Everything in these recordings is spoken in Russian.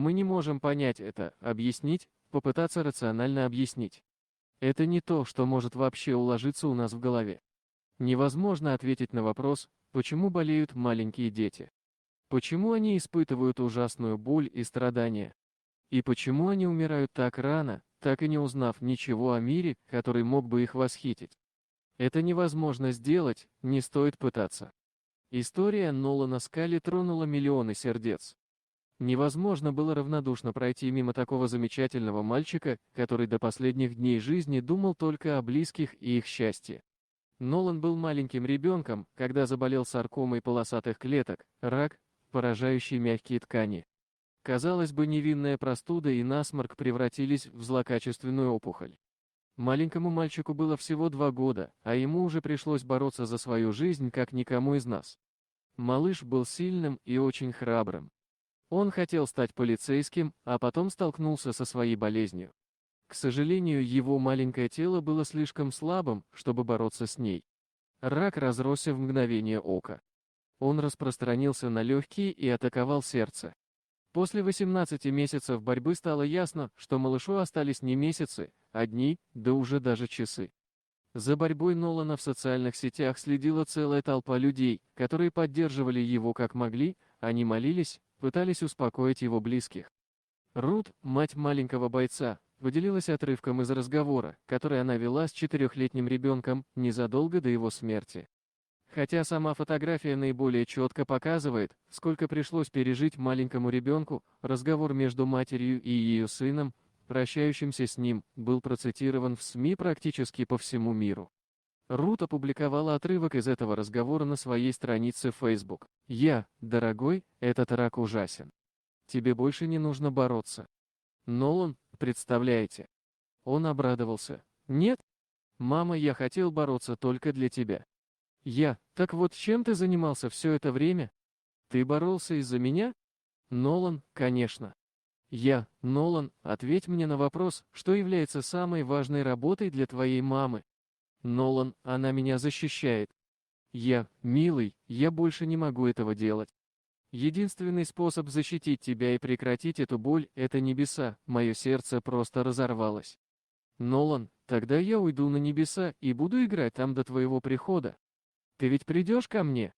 Мы не можем понять это, объяснить, попытаться рационально объяснить. Это не то, что может вообще уложиться у нас в голове. Невозможно ответить на вопрос, почему болеют маленькие дети. Почему они испытывают ужасную боль и страдания? И почему они умирают так рано, так и не узнав ничего о мире, который мог бы их восхитить? Это невозможно сделать, не стоит пытаться. История Нолана Скали тронула миллионы сердец. Невозможно было равнодушно пройти мимо такого замечательного мальчика, который до последних дней жизни думал только о близких и их счастье. Нолан был маленьким ребенком, когда заболел саркомой полосатых клеток, рак, поражающий мягкие ткани. Казалось бы, невинная простуда и насморк превратились в злокачественную опухоль. Маленькому мальчику было всего 2 года, а ему уже пришлось бороться за свою жизнь, как никому из нас. Малыш был сильным и очень храбрым. Он хотел стать полицейским, а потом столкнулся со своей болезнью. К сожалению, его маленькое тело было слишком слабым, чтобы бороться с ней. Рак разросся в мгновение ока. Он распространился на легкие и атаковал сердце. После 18 месяцев борьбы стало ясно, что малышу остались не месяцы, а дни, да уже даже часы. За борьбой Нолана в социальных сетях следила целая толпа людей, которые поддерживали его как могли, они молились, пытались успокоить его близких. Рут, мать маленького бойца, поделилась отрывком из разговора, который она вела с 4-летним ребенком незадолго до его смерти. Хотя сама фотография наиболее четко показывает, сколько пришлось пережить маленькому ребенку, разговор между матерью и ее сыном, прощающимся с ним, был процитирован в СМИ практически по всему миру. Рут опубликовала отрывок из этого разговора на своей странице в Facebook. Дорогой, этот рак ужасен. Тебе больше не нужно бороться. Нолан, представляете? Он обрадовался. Нет? Мама, я хотел бороться только для тебя. Так вот чем ты занимался все это время? Ты боролся из-за меня? Нолан, конечно. Нолан, ответь мне на вопрос, что является самой важной работой для твоей мамы? Нолан, она меня защищает. Милый, я больше не могу этого делать. Единственный способ защитить тебя и прекратить эту боль – это небеса, мое сердце просто разорвалось. Нолан, тогда я уйду на небеса и буду играть там до твоего прихода. Ты ведь придешь ко мне?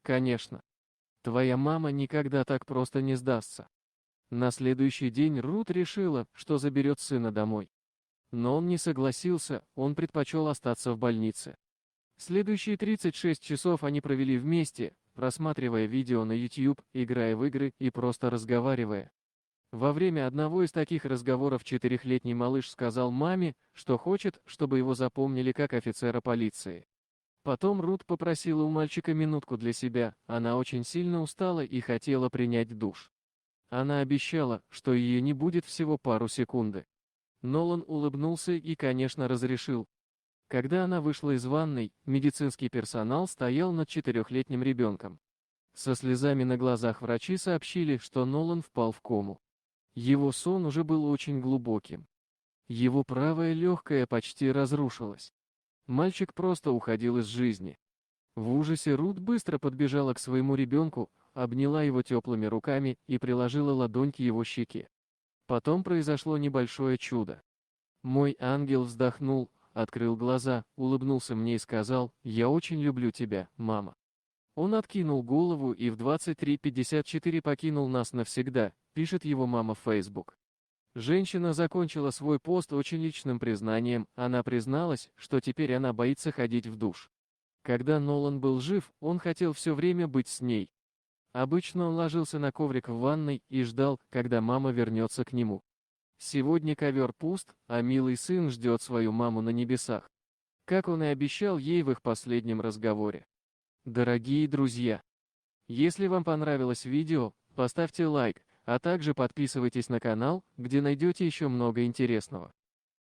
Конечно. Твоя мама никогда так просто не сдастся. На следующий день Рут решила, что заберет сына домой. Но он не согласился, он предпочел остаться в больнице. Следующие 36 часов они провели вместе, просматривая видео на YouTube, играя в игры и просто разговаривая. Во время одного из таких разговоров 4-летний малыш сказал маме, что хочет, чтобы его запомнили как офицера полиции. Потом Рут попросила у мальчика минутку для себя, она очень сильно устала и хотела принять душ. Она обещала, что ее не будет всего пару секунд. Нолан улыбнулся и, конечно, разрешил. Когда она вышла из ванной, медицинский персонал стоял над 4-летним ребенком. Со слезами на глазах врачи сообщили, что Нолан впал в кому. Его сон уже был очень глубоким. Его правое легкое почти разрушилось. Мальчик просто уходил из жизни. В ужасе Рут быстро подбежала к своему ребенку, обняла его теплыми руками и приложила ладонь к его щеке. Потом произошло небольшое чудо. Мой ангел вздохнул, открыл глаза, улыбнулся мне и сказал: «Я очень люблю тебя, мама». Он откинул голову и в 23:54 покинул нас навсегда, пишет его мама в Facebook. Женщина закончила свой пост очень личным признанием, она призналась, что теперь она боится ходить в душ. Когда Нолан был жив, он хотел все время быть с ней. Обычно он ложился на коврик в ванной и ждал, когда мама вернется к нему. Сегодня ковер пуст, а милый сын ждет свою маму на небесах. Как он и обещал ей в их последнем разговоре. Дорогие друзья, если вам понравилось видео, поставьте лайк, а также подписывайтесь на канал, где найдете еще много интересного.